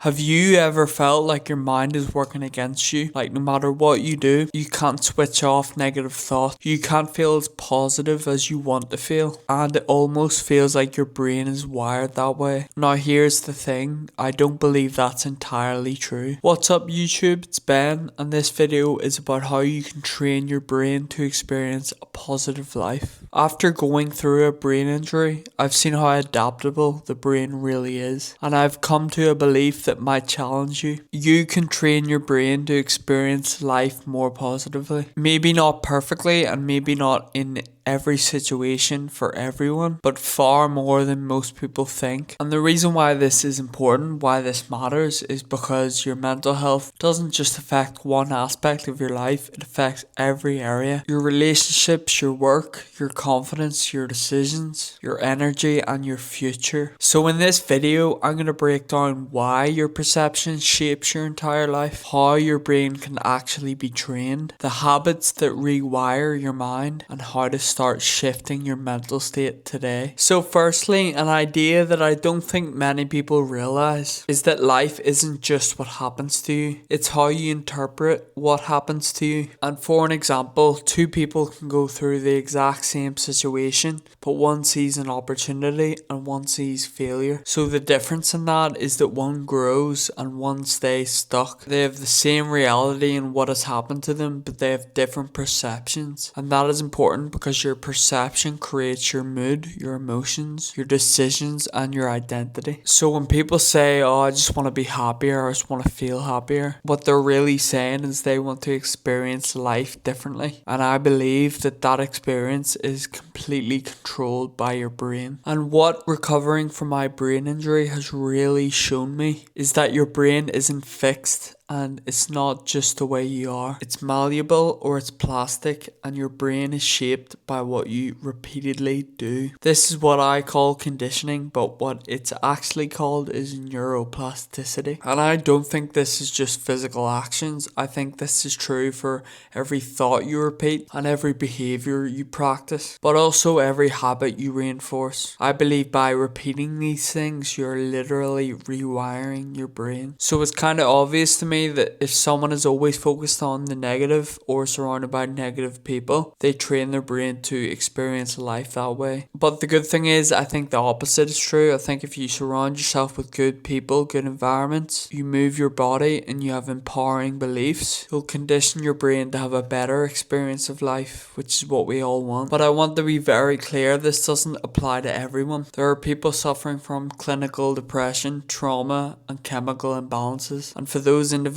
Have you ever felt like your mind is working against you? Like no matter what you do, you can't switch off negative thoughts. You can't feel as positive as you want to feel. And it almost feels like your brain is wired that way. Now here's the thing, I don't believe that's entirely true. What's up YouTube? It's Ben, and this video is about how you can train your brain to experience a positive life. After going through a brain injury, I've seen how adaptable the brain really is. And I've come to a belief that might challenge you. You can train your brain to experience life more positively. Maybe not perfectly and maybe not in every situation for everyone, but far more than most people think. And the reason why this is important, why this matters, is because your mental health doesn't just affect one aspect of your life, it affects every area. Your relationships, your work, your confidence, your decisions, your energy, and your future. So in this video, I'm going to break down why your perception shapes your entire life, how your brain can actually be trained, the habits that rewire your mind, and how to start shifting your mental state today. So firstly, an idea that I don't think many people realize is that life isn't just what happens to you, it's how you interpret what happens to you. And for an example, two people can go through the exact same situation, but one sees an opportunity and one sees failure. So the difference in that is that one grows and one stays stuck. They have the same reality in what has happened to them, but they have different perceptions. And that is important because your perception creates your mood, your emotions, your decisions, and your identity. So when people say, oh, I just want to be happier, or I just want to feel happier, what they're really saying is they want to experience life differently. And I believe that that experience is completely controlled by your brain. And what recovering from my brain injury has really shown me is that your brain isn't fixed and it's not just the way you are. It's malleable or it's plastic, and your brain is shaped by what you repeatedly do. This is what I call conditioning, but what it's actually called is neuroplasticity. And I don't think this is just physical actions. I think this is true for every thought you repeat and every behavior you practice, but also every habit you reinforce. I believe by repeating these things, you're literally rewiring your brain. So it's kind of obvious to me that if someone is always focused on the negative or surrounded by negative people, they train their brain to experience life that way. But the good thing is, I think the opposite is true. I think if you surround yourself with good people, good environments, you move your body and you have empowering beliefs, you'll condition your brain to have a better experience of life, which is what we all want. But I want to be very clear, this doesn't apply to everyone. There are people suffering from clinical depression, trauma, and chemical imbalances. And for those individuals,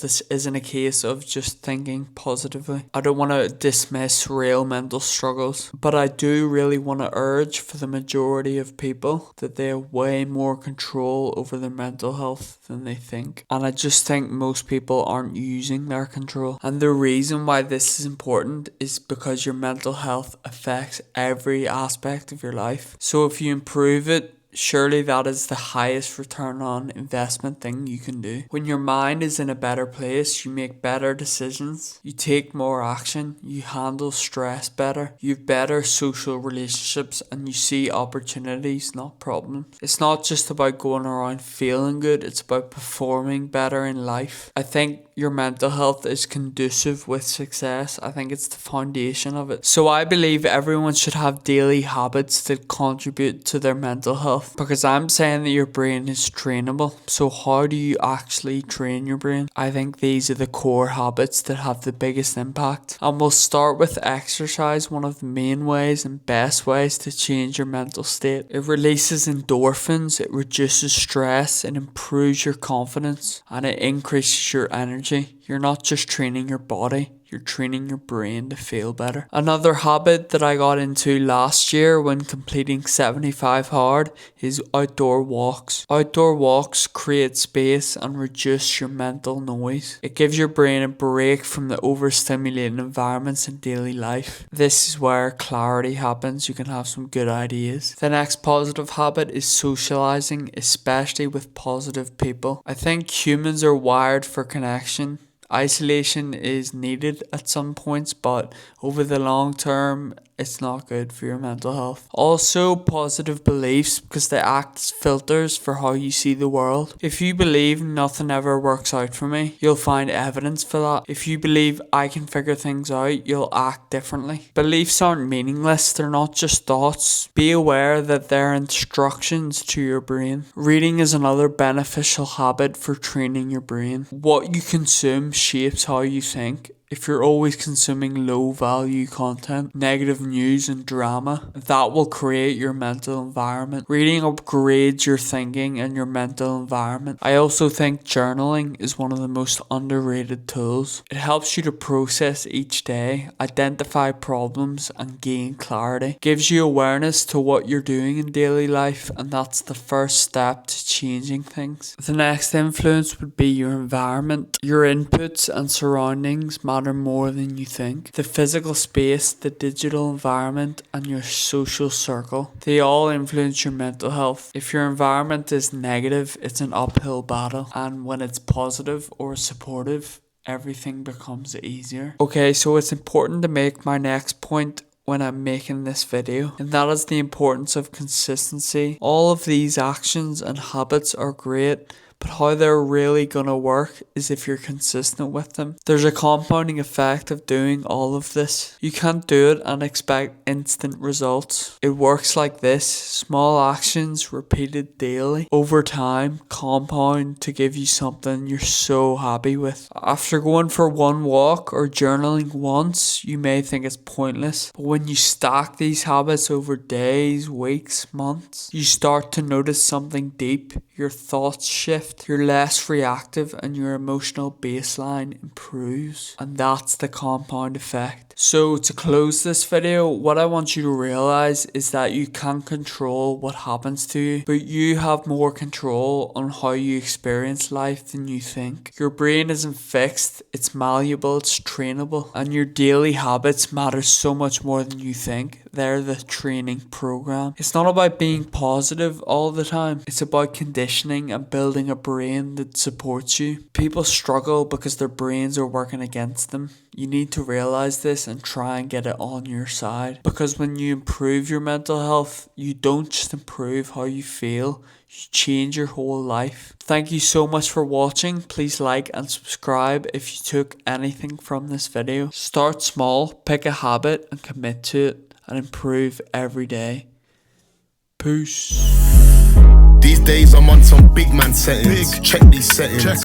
this isn't a case of just thinking positively. I don't want to dismiss real mental struggles, but I do really want to urge for the majority of people that they have way more control over their mental health than they think. And I just think most people aren't using their control. And the reason why this is important is because your mental health affects every aspect of your life. So if you improve it, surely that is the highest return on investment thing you can do. When your mind is in a better place, you make better decisions, you take more action, you handle stress better, you have better social relationships, and you see opportunities, not problems. It's not just about going around feeling good, it's about performing better in life. I think your mental health is conducive with success. I think it's the foundation of it. So I believe everyone should have daily habits that contribute to their mental health, because I'm saying that your brain is trainable. So how do you actually train your brain? I think these are the core habits that have the biggest impact. And we'll start with exercise, one of the main ways and best ways to change your mental state. It releases endorphins, it reduces stress, it improves your confidence, and it increases your energy. You're not just training your body, you're training your brain to feel better. Another habit that I got into last year when completing 75 hard is outdoor walks. Outdoor walks create space and reduce your mental noise. It gives your brain a break from the overstimulating environments in daily life. This is where clarity happens. You can have some good ideas. The next positive habit is socializing, especially with positive people. I think humans are wired for connection. Isolation is needed at some points, but over the long term, it's not good for your mental health. Also, positive beliefs, because they act as filters for how you see the world. If you believe nothing ever works out for me, you'll find evidence for that. If you believe I can figure things out, you'll act differently. Beliefs aren't meaningless, they're not just thoughts. Be aware that they're instructions to your brain. Reading is another beneficial habit for training your brain. What you consume shapes how you think. If you're always consuming low value content, negative news and drama, that will create your mental environment. Reading upgrades your thinking and your mental environment. I also think journaling is one of the most underrated tools. It helps you to process each day, identify problems and gain clarity. Gives you awareness to what you're doing in daily life, and that's the first step to changing things. The next influence would be your environment. Your inputs and surroundings matter more than you think. The physical space, the digital environment, and your social circle, they all influence your mental health. If your environment is negative, it's an uphill battle, and when it's positive or supportive, everything becomes easier. Okay, so it's important to make my next point when I'm making this video, and that is the importance of consistency. All of these actions and habits are great, but how they're really gonna work is if you're consistent with them. There's a compounding effect of doing all of this. You can't do it and expect instant results. It works like this: small actions repeated daily over time compound to give you something you're so happy with. After going for one walk or journaling once, you may think it's pointless, but when you stack these habits over days, weeks, months, you start to notice something deep. Your thoughts shift, you're less reactive, and your emotional baseline improves. And that's the compound effect. So to close this video, what I want you to realize is that you can't control what happens to you, but you have more control on how you experience life than you think. Your brain isn't fixed, it's malleable, it's trainable, and your daily habits matter so much more than you think. They're the training program. It's not about being positive all the time. It's about conditioning and building a brain that supports you. People struggle because their brains are working against them. You need to realize this and try and get it on your side. Because when you improve your mental health, you don't just improve how you feel, you change your whole life. Thank you so much for watching. Please like and subscribe if you took anything from this video. Start small, pick a habit and commit to it, and improve every day. Peace. These days I'm on some big man settings. Check these settings.